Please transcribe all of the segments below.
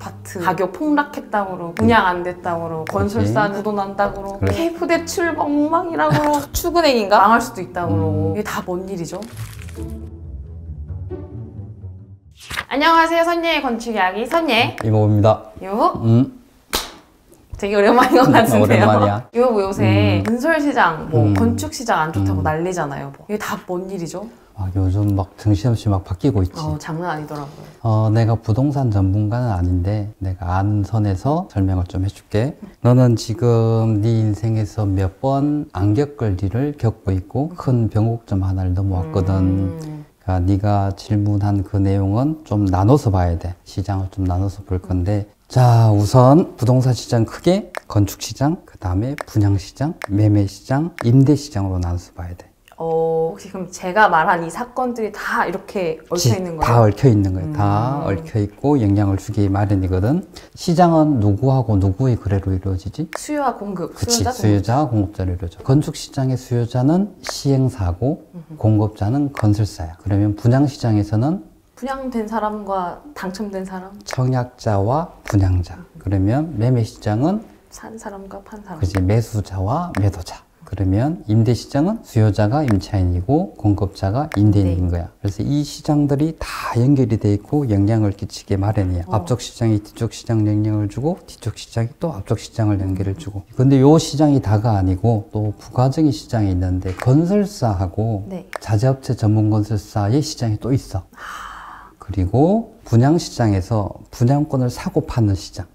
아파트 가격 폭락했다고 분양 안 됐다고 건설사 부도난다고 KF 대출 엉망이라고 저축은행인가 망할 수도 있다고 이게 다 뭔 일이죠? 안녕하세요. 선예의 건축 이야기 선예 이모입니다. 이모? 되게 오랜만인 것 같은데요. 오랜만이야. 이거 뭐 요새 건설시장, 건축시장 안 좋다고 난리잖아요. 이게 다 뭔 일이죠? 요즘 막 정신없이 막 바뀌고 있지. 장난 아니더라고요. 내가 부동산 전문가는 아닌데 내가 아는 선에서 설명을 좀 해줄게. 너는 지금 네 인생에서 몇 번 안 겪을 일을 겪고 있고 큰 변곡점 하나를 넘어왔거든. 그러니까 네가 질문한 그 내용은 좀 나눠서 봐야 돼. 시장을 좀 나눠서 볼 건데, 자, 우선 부동산 시장 크게 건축시장, 그 다음에 분양시장, 매매시장, 임대시장으로 나눠서 봐야 돼. 혹시 그럼 제가 말한 이 사건들이 다 이렇게 얽혀 있는 거예요? 다 얽혀 있는 거예요. 다 얽혀 있고 영향을 주기 마련이거든. 시장은 누구하고 누구의 거래로 이루어지지? 수요와 공급. 그치, 수요자와 공급자로 이루어져. 건축시장의 수요자는 시행사고 공급자는 건설사야. 그러면 분양시장에서는 분양된 사람과 당첨된 사람? 청약자와 분양자. 그러면 매매시장은 산 사람과 판 사람. 그치, 매수자와 매도자. 그러면 임대시장은 수요자가 임차인이고 공급자가 임대인인 거야. 그래서 이 시장들이 다 연결이 돼 있고 영향을 끼치게 마련이야. 앞쪽 시장이 뒤쪽 시장 영향을 주고 뒤쪽 시장이 또 앞쪽 시장을 연결을 주고. 근데 요 시장이 다가 아니고 또 부가적인 시장이 있는데 건설사하고 자재업체 전문 건설사의 시장이 또 있어. 그리고 분양시장에서 분양권을 사고 파는 시장.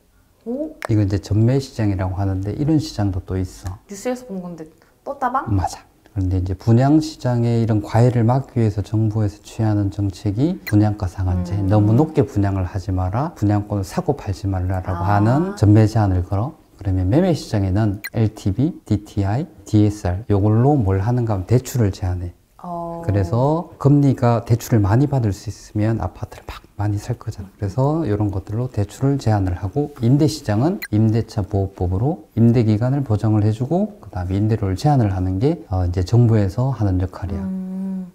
이거 이제 전매시장이라고 하는데 이런 시장도 또 있어. 뉴스에서 본 건데 떴다방? 맞아. 그런데 이제 분양시장에 이런 과열을 막기 위해서 정부에서 취하는 정책이 분양가 상한제. 너무 높게 분양을 하지 마라. 분양권을 사고 팔지 말라라고 하는 전매 제한을 걸어. 그러면 매매시장에는 LTV, DTI, DSR 요걸로 뭘 하는가 하면 대출을 제한해. 그래서 금리가 대출을 많이 받을 수 있으면 아파트를 막 많이 살 거잖아. 그래서 이런 것들로 대출을 제한을 하고, 임대시장은 임대차 보호법으로 임대기간을 보장을 해주고 그 다음에 임대료를 제한을 하는 게 이제 정부에서 하는 역할이야.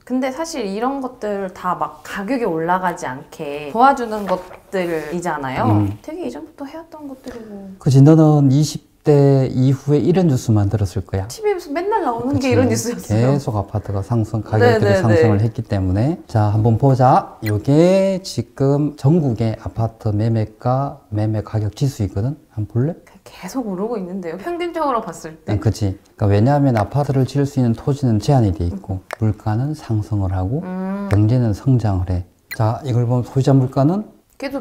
근데 사실 이런 것들 다 막 가격이 올라가지 않게 도와주는 것들이잖아요. 되게 이전부터 해왔던 것들이고. 그치, 너는 20대 이후에 이런 뉴스만 들었을 거야. TV에서 맨날 나오는 그치, 게 이런 뉴스였어요. 계속 아파트가 가격들이 상승을 했기 때문에. 자, 한번 보자. 요게 지금 전국의 아파트 매매가, 매매 가격 지수 있거든? 한번 볼래? 계속 오르고 있는데요. 평균적으로 봤을 때. 그치. 그러니까 왜냐하면 아파트를 지을 수 있는 토지는 제한이 돼 있고 물가는 상승을 하고 경제는 성장을 해. 자, 이걸 보면 소유자 물가는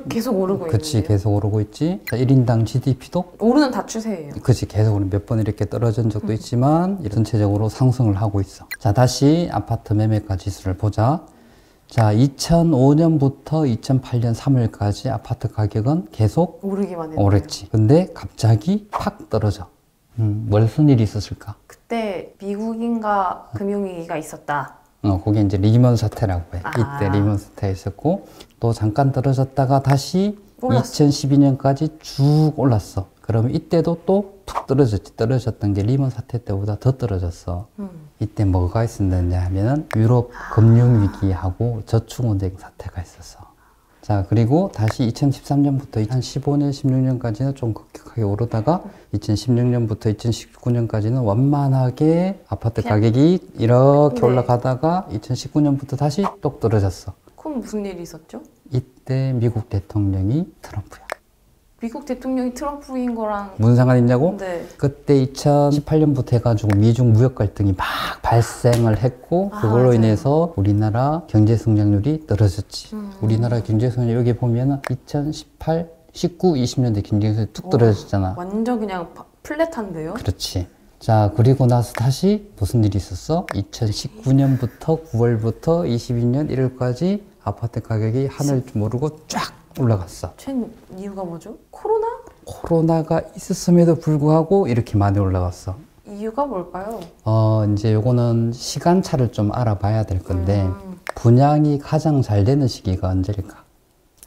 계속 오르고 있는데. 그치, 계속 오르고 있지. 자, 1인당 GDP도 오르는 다추세예요. 그치, 계속 몇 번 이렇게 떨어진 적도 있지만 전체적으로 상승을 하고 있어. 자, 다시 아파트 매매가 지수를 보자. 자, 2005년부터 2008년 3월까지 아파트 가격은 계속 오르기만 했네요. 오랬지. 근데 갑자기 팍 떨어져. 무슨 일이 있었을까? 그때 미국인가 금융위기가 있었다. 그게 이제 리먼 사태라고 해. 이때 리먼 사태가 있었고, 또 잠깐 떨어졌다가 다시 올랐어. 2012년까지 쭉 올랐어. 그러면 이때도 또 툭 떨어졌지. 떨어졌던 게 리먼 사태 때보다 더 떨어졌어. 이때 뭐가 있었느냐 하면은 유럽 금융위기하고 저축은행 사태가 있었어. 자, 그리고 다시 2013년부터 한 15년, 16년까지는 좀 급격하게 오르다가 2016년부터 2019년까지는 완만하게 아파트 가격이 이렇게 올라가다가 2019년부터 다시 또 떨어졌어. 그럼 무슨 일이 있었죠? 이때 미국 대통령이 트럼프야. 미국 대통령이 트럼프인 거랑 무슨 상관이 있냐고? 네. 그때 2018년부터 해가지고 미중 무역 갈등이 막 발생을 했고 그걸로 맞아요. 인해서 우리나라 경제 성장률이 떨어졌지. 우리나라 경제 성장률 여기 보면은 2018, 19, 20년대 경제 성장률이 뚝 떨어졌잖아. 완전 그냥 플랫한데요? 그렇지. 자, 그리고 나서 다시 무슨 일이 있었어? 2019년부터 9월부터 22년 1월까지 아파트 가격이 하늘 모르고 쫙 올라갔어. 최근 이유가 뭐죠? 코로나? 코로나가 있었음에도 불구하고 이렇게 많이 올라갔어. 이유가 뭘까요? 이제 요거는 시간차를 좀 알아봐야 될 건데 분양이 가장 잘 되는 시기가 언제일까?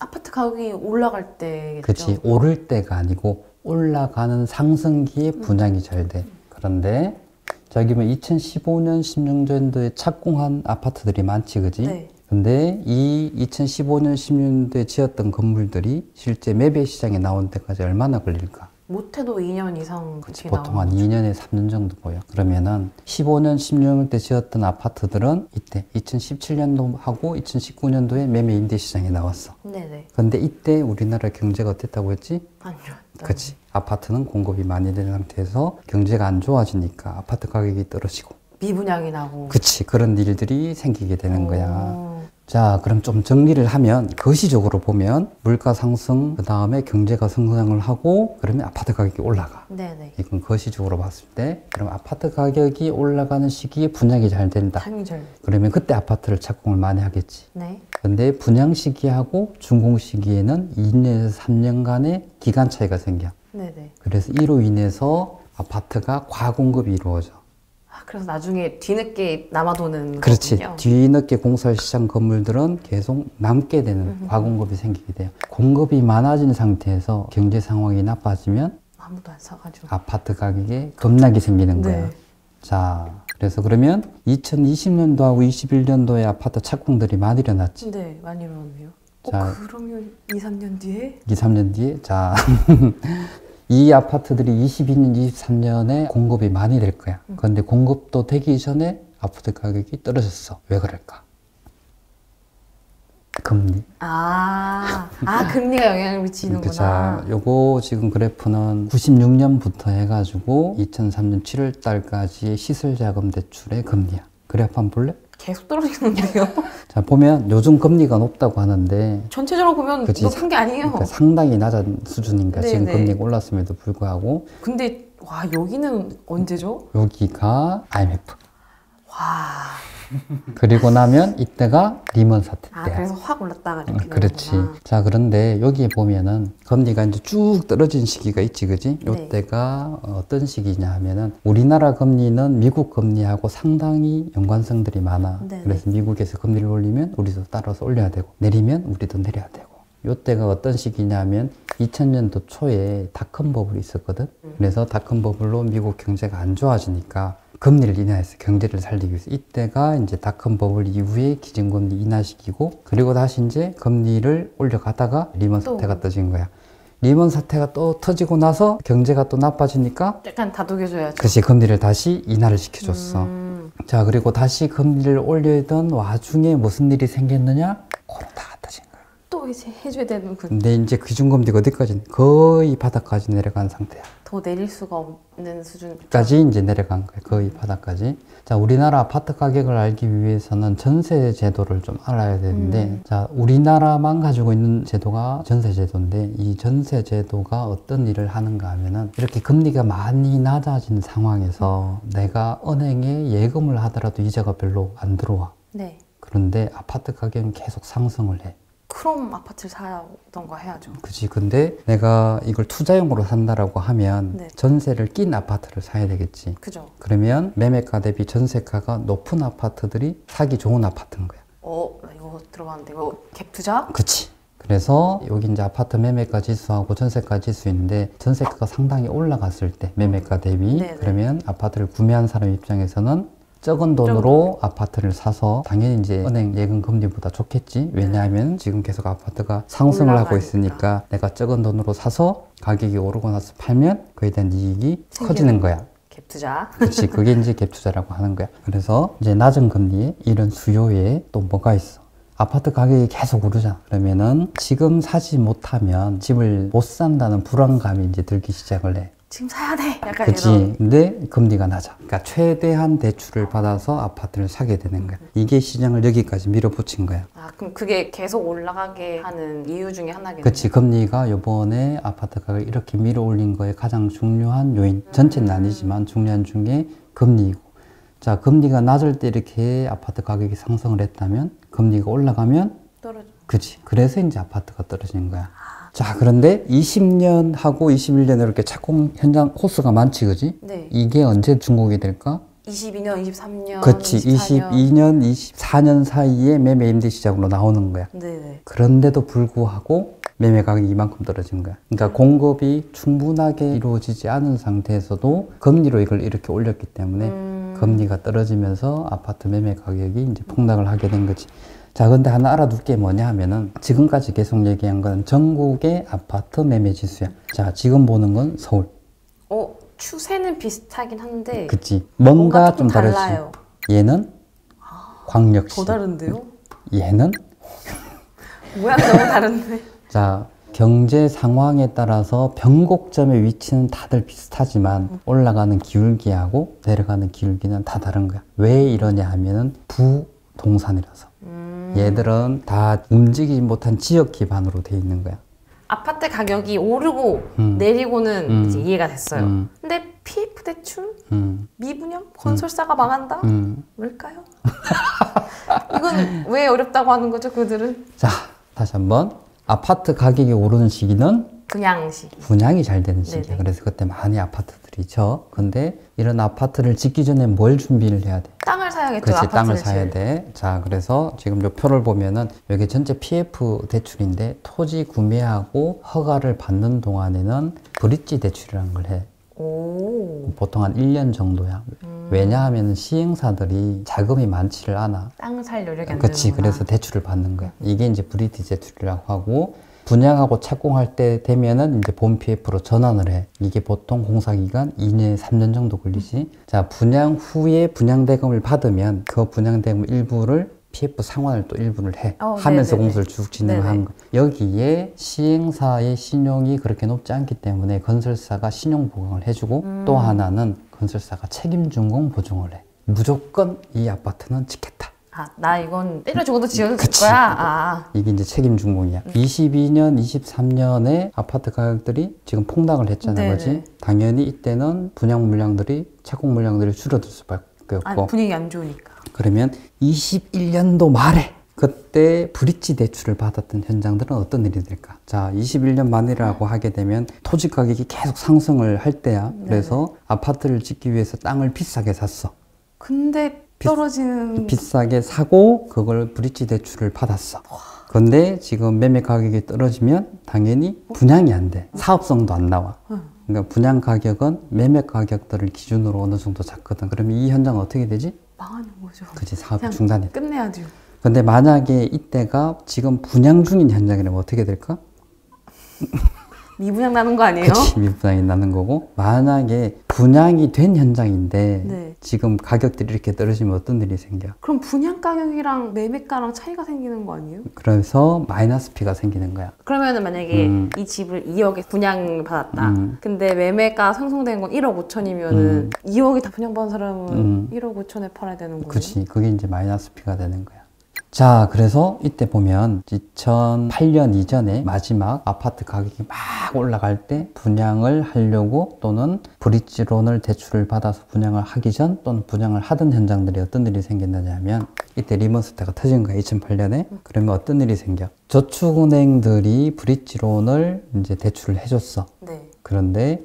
아파트 가격이 올라갈 때겠죠. 그치, 오를 때가 아니고 올라가는 상승기에 분양이 잘 돼. 그런데 저기 뭐 2015년, 16년도에 착공한 아파트들이 많지, 그지? 네. 근데 이 2015년, 16년도에 지었던 건물들이 실제 매매 시장에 나온 데까지 얼마나 걸릴까? 못해도 2년 이상 그치 보통 한 2년에 3년 정도 보여. 그러면은 15년, 16년 때 지었던 아파트들은 이때 2017년도하고 2019년도에 매매 임대 시장에 나왔어. 네네. 근데 이때 우리나라 경제가 어땠다고 했지? 안 좋았다. 그치. 아파트는 공급이 많이 된 상태에서 경제가 안 좋아지니까 아파트 가격이 떨어지고. 미분양이 나고. 그치. 그런 일들이 생기게 되는 거야. 오. 자, 그럼 좀 정리를 하면 거시적으로 보면 물가 상승, 그 다음에 경제가 성장을 하고 그러면 아파트 가격이 올라가. 네네. 이건 거시적으로 봤을 때 그럼 아파트 가격이 올라가는 시기에 분양이 잘 된다. 상절. 그러면 그때 아파트를 착공을 많이 하겠지. 네. 근데 분양 시기하고 준공 시기에는 2년에서 3년간의 기간 차이가 생겨. 네네. 그래서 이로 인해서 아파트가 과공급이 이루어져. 아, 그래서 나중에 뒤늦게 남아도는 그렇지. 거군요. 뒤늦게 공사할 시장 건물들은 계속 남게 되는 과공급이 생기게 돼요. 공급이 많아진 상태에서 경제 상황이 나빠지면 아무도 안 사가지고. 아파트 가격에 급락이 생기는 거야. 네. 자, 그래서 그러면 2020년도하고 21년도에 아파트 착공들이 많이 일어났지. 네, 많이 일어났네요. 자. 그러면 2, 3년 뒤에? 2, 3년 뒤에. 자, 이 아파트들이 22년, 23년에 공급이 많이 될 거야. 그런데 공급도 되기 전에 아파트 가격이 떨어졌어. 왜 그럴까? 금리. 금리가 영향을 미치는구나. 자, 요거 지금 그래프는 96년부터 해가지고 2003년 7월 달까지의 시설자금 대출의 금리야. 그래프 한번 볼래? 계속 떨어지는데요? 자, 보면 요즘 금리가 높다고 하는데 전체적으로 보면 그치. 높은 게 아니에요. 그러니까 상당히 낮은 수준인가. 네, 지금 네. 금리가 올랐음에도 불구하고 근데 와, 여기는 언제죠? 여기가 IMF. 와. 그리고 나면 이때가 리먼 사태 때야. 그래서 확 올랐다가 이렇게 그렇지. 되는구나. 자, 그런데 여기에 보면은 금리가 이제 쭉 떨어진 시기가 있지, 그지? 네. 요때가 어떤 시기냐 하면은 우리나라 금리는 미국 금리하고 상당히 연관성들이 많아. 네, 그래서 미국에서 금리를 올리면 우리도 따라서 올려야 되고, 내리면 우리도 내려야 되고. 요때가 어떤 시기냐면 2000년도 초에 닷컴 버블이 있었거든. 그래서 닷컴 버블로 미국 경제가 안 좋아지니까 금리를 인하해서 경제를 살리기 위해서 이때가 이제 닷컴 버블 이후에 기준금리 인하 시기고, 그리고 다시 이제 금리를 올려가다가 리먼 사태가 터진 거야. 리먼 사태가 또 터지고 나서 경제가 또 나빠지니까 약간 다독여줘야죠. 그치, 금리를 다시 인하를 시켜줬어. 자, 그리고 다시 금리를 올리던 와중에 무슨 일이 생겼느냐? 코로나가 터진 거야. 또 이제 해줘야 되는 근데 이제 기준금리가 어디까지? 거의 바닥까지 내려간 상태야. 더 내릴 수가 없는 수준까지 까지 이제 내려간 거예요. 거의 바닥까지. 자, 우리나라 아파트 가격을 알기 위해서는 전세 제도를 좀 알아야 되는데, 자, 우리나라만 가지고 있는 제도가 전세 제도인데, 이 전세 제도가 어떤 일을 하는가 하면은, 이렇게 금리가 많이 낮아진 상황에서 내가 은행에 예금을 하더라도 이자가 별로 안 들어와. 네. 그런데 아파트 가격은 계속 상승을 해. 그럼 아파트를 사던가 해야죠. 그치. 근데 내가 이걸 투자용으로 산다라고 하면 네. 전세를 낀 아파트를 사야 되겠지. 그죠. 그러면 매매가 대비 전세가가 높은 아파트들이 사기 좋은 아파트인 거야. 나 이거 들어봤는데 이거 갭 투자? 그치. 그래서 여기 이제 아파트 매매가 지수하고 전세가 지수 있는데, 전세가가 상당히 올라갔을 때 매매가 대비, 네네. 그러면 아파트를 구매한 사람 입장에서는 적은 돈으로 아파트를 사서 당연히 이제 은행 예금 금리보다 좋겠지. 왜냐하면 지금 계속 아파트가 상승을 하고 올라가니까. 있으니까 내가 적은 돈으로 사서 가격이 오르고 나서 팔면 그에 대한 이익이 커지는 거야. 갭 투자. 그렇지. 그게 이제 갭 투자라고 하는 거야. 그래서 이제 낮은 금리에 이런 수요에 또 뭐가 있어? 아파트 가격이 계속 오르잖아. 그러면은 지금 사지 못하면 집을 못 산다는 불안감이 이제 들기 시작을 해. 지금 사야 돼. 약간 그치. 이런. 근데 금리가 낮아. 그러니까 최대한 대출을 받아서 아파트를 사게 되는 거야. 이게 시장을 여기까지 밀어붙인 거야. 그럼 그게 계속 올라가게 하는 이유 중에 하나겠네요. 그치. 금리가 요번에 아파트 가격을 이렇게 밀어 올린 거에 가장 중요한 요인. 전체는 아니지만 중요한 중에 금리이고. 자, 금리가 낮을 때 이렇게 아파트 가격이 상승을 했다면, 금리가 올라가면 떨어져. 그치. 그래서 이제 아파트가 떨어지는 거야. 자, 그런데 20년하고 21년에 이렇게 착공 현장 호수가 많지, 그지? 네. 이게 언제 준공이 될까? 22년, 23년, 그치. 24년. 22년, 24년 사이에 매매 임대 시장으로 나오는 거야. 네네. 그런데도 불구하고 매매 가격이 이만큼 떨어진 거야. 그러니까 공급이 충분하게 이루어지지 않은 상태에서도 금리로 이걸 이렇게 올렸기 때문에 금리가 떨어지면서 아파트 매매 가격이 이제 폭락을 하게 된 거지. 자, 근데 하나 알아둘 게 뭐냐 하면은 지금까지 계속 얘기한 건 전국의 아파트 매매 지수야. 자, 지금 보는 건 서울. 추세는 비슷하긴 한데 그치. 뭔가 좀 다르지. 달라요. 얘는 광역시. 더 다른데요? 얘는 모양 너무 다른데. 자, 경제 상황에 따라서 변곡점의 위치는 다들 비슷하지만 올라가는 기울기하고 내려가는 기울기는 다 다른 거야. 왜 이러냐 하면은 부동산이라서. 얘들은 다 움직이지 못한 지역 기반으로 돼 있는 거야. 아파트 가격이 오르고 내리고는 이제 이해가 됐어요. 근데 PF 대출? 미분양? 건설사가 망한다? 왜일까요? 이건 왜 어렵다고 하는 거죠, 그들은? 자, 다시 한번. 아파트 가격이 오르는 시기는 분양이 잘 되는 시기야. 네네. 그래서 그때 많이 아파트들이 져. 근데 이런 아파트를 짓기 전에 뭘 준비를 해야 돼? 땅을 사야겠죠. 그렇지, 아파트를 땅을 사야 돼. 자, 그래서 지금 요 표를 보면은 여기 전체 PF 대출인데 토지 구매하고 허가를 받는 동안에는 브릿지 대출이라는 걸 해. 오. 보통 한 1년 정도야. 왜냐하면 시행사들이 자금이 많지를 않아. 땅을 살 여력이 안 그렇지. 되는구나. 그래서 대출을 받는 거야. 이게 이제 브릿지 대출이라고 하고, 분양하고 착공할 때 되면은 이제 본 PF로 전환을 해. 이게 보통 공사기간 2년, 3년 정도 걸리지. 자, 분양 후에 분양대금을 받으면 그 분양대금 일부를 PF 상환을 또 일부를 해. 하면서 네네네. 공사를 쭉 진행하는 거. 여기에 시행사의 신용이 그렇게 높지 않기 때문에 건설사가 신용 보강을 해주고 또 하나는 건설사가 책임 준공 보증을 해. 무조건 이 아파트는 짓겠다. 나 이건 때려 죽어도 지어줄 그치. 거야. 이게 이제 책임 준공이야. 22년, 23년에 아파트 가격들이 지금 폭락을 했잖아, 네네. 그지? 당연히 이때는 분양 물량들이, 착공 물량들이 줄어들 수밖에 없고. 분위기 안 좋으니까. 그러면 21년도 말에 그때 브릿지 대출을 받았던 현장들은 어떤 일이 될까? 자, 21년 만이라고 하게 되면 토지 가격이 계속 상승을 할 때야. 그래서 아파트를 짓기 위해서 땅을 비싸게 샀어. 근데 떨어지는 비싸게 사고 그걸 브릿지 대출을 받았어. 근데 지금 매매 가격이 떨어지면 당연히 분양이 안 돼. 사업성도 안 나와. 그러니까 분양 가격은 매매 가격들을 기준으로 어느 정도 잡거든. 그러면 이 현장은 어떻게 되지? 망하는 거죠. 그치, 사업이 그냥 중단이 돼. 끝내야죠. 근데 만약에 이때가 지금 분양 중인 현장이라면 어떻게 될까? 미분양 나는 거 아니에요? 그치, 미분양이 나는 거고, 만약에 분양이 된 현장인데 네. 지금 가격들이 이렇게 떨어지면 어떤 일이 생겨? 그럼 분양 가격이랑 매매가랑 차이가 생기는 거 아니에요? 그래서 마이너스 피가 생기는 거야. 그러면은 만약에 이 집을 2억에 분양 받았다. 근데 매매가 상승된 건 1억 5천이면은 2억이 다 분양받은 사람은 1억 5천에 팔아야 되는 거예요? 그치, 그게 이제 마이너스 피가 되는 거야. 자, 그래서 이때 보면 2008년 이전에 마지막 아파트 가격이 막 올라갈 때 분양을 하려고 또는 브릿지론을 대출을 받아서 분양을 하기 전 또는 분양을 하던 현장들이 어떤 일이 생겼느냐면 이때 리먼스터가 터진 거야, 2008년에. 그러면 어떤 일이 생겨? 저축은행들이 브릿지론을 이제 대출을 해줬어. 네. 그런데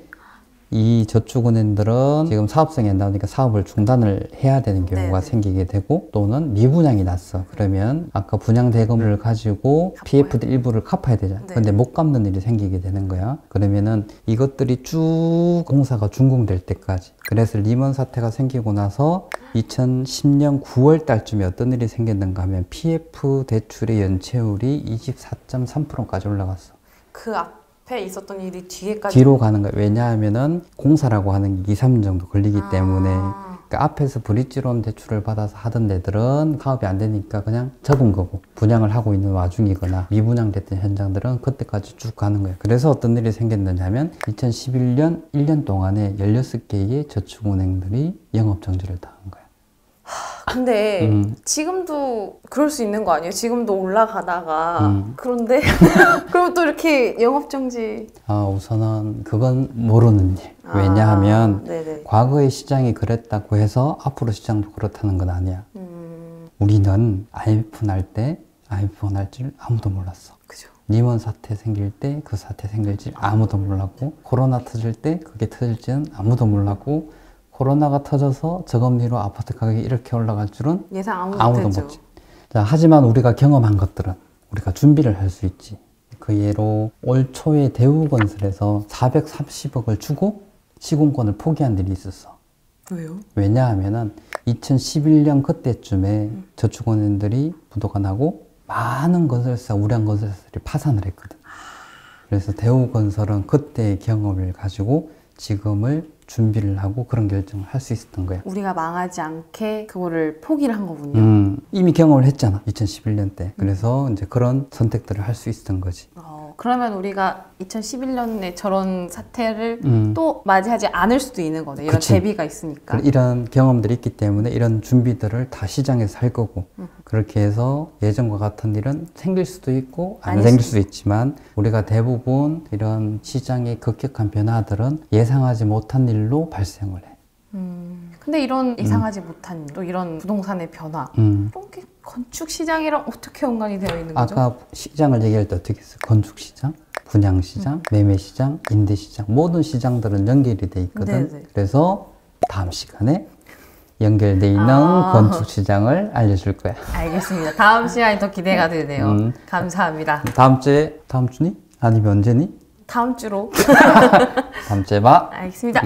이 저축은행들은 지금 사업성이 안 나오니까 사업을 중단을 해야 되는 경우가 네네. 생기게 되고 또는 미분양이 났어. 그러면 아까 분양 대금을 가지고 PF 일부를 갚아야 되잖아. 네. 근데 못 갚는 일이 생기게 되는 거야. 그러면은 이것들이 쭉 공사가 준공될 때까지. 그래서 리먼 사태가 생기고 나서 2010년 9월 달쯤에 어떤 일이 생겼는가 하면 PF 대출의 연체율이 24.3%까지 올라갔어. 그 앞에 있었던 일이 뒤에까지 뒤로 가는 거예요. 왜냐하면은 공사라고 하는 게 2, 3년 정도 걸리기 때문에. 그러니까 앞에서 브릿지론 대출을 받아서 하던 데들은 사업이 안 되니까 그냥 접은 거고, 분양을 하고 있는 와중이거나 미분양 됐던 현장들은 그때까지 쭉 가는 거예요. 그래서 어떤 일이 생겼느냐 하면 2011년 1년 동안에 16개의 저축은행들이 영업정지를 당한 거예요. 근데 지금도 그럴 수 있는 거 아니에요? 지금도 올라가다가 그런데 그럼 또 이렇게 영업정지 우선은 그건 모르는 일. 왜냐하면 네네. 과거의 시장이 그랬다고 해서 앞으로 시장도 그렇다는 건 아니야. 우리는 IMF 날 때 IMF가 날 줄 아무도 몰랐어. 그죠. 리먼 사태 생길 때 그 사태 생길지 아무도 몰랐고, 코로나 터질 때 그게 터질지는 아무도 몰랐고, 코로나가 터져서 저금리로 아파트 가격이 이렇게 올라갈 줄은 예상 아무도 못했죠. 못지. 자, 하지만 우리가 경험한 것들은 우리가 준비를 할 수 있지. 그 예로 올 초에 대우건설에서 430억을 주고 시공권을 포기한 일이 있었어. 왜요? 왜냐하면은 2011년 그때쯤에 저축은행들이 부도가 나고 많은 건설사, 우량 건설사들이 파산을 했거든. 그래서 대우건설은 그때의 경험을 가지고 지금을 준비를 하고 그런 결정을 할 수 있었던 거야. 우리가 망하지 않게 그거를 포기를 한 거군요. 이미 경험을 했잖아. 2011년 때. 그래서 이제 그런 선택들을 할 수 있었던 거지. 그러면 우리가 2011년에 저런 사태를 또 맞이하지 않을 수도 있는 거네. 이런 그치. 대비가 있으니까. 이런 경험들이 있기 때문에 이런 준비들을 다 시장에서 할 거고 그렇게 해서 예전과 같은 일은 생길 수도 있고 안 생길 수도 있지만 우리가 대부분 이런 시장의 급격한 변화들은 예상하지 못한 일로 발생을 해. 근데 이런 예상하지 못한 또 이런 부동산의 변화 이런 게 건축 시장이랑 어떻게 연관이 되어 있는 거죠? 아까 시장을 얘기할 때 어떻게 했어? 건축 시장, 분양 시장, 매매 시장, 임대 시장 모든 시장들은 연결이 돼 있거든. 네네. 그래서 다음 시간에 연결돼 있는 건축 시장을 알려줄 거야. 알겠습니다. 다음 시간이 더 기대가 되네요. 감사합니다. 다음 주에 다음 주니? 아니면 언제니? 다음 주로. 다음 주에 봐. 알겠습니다.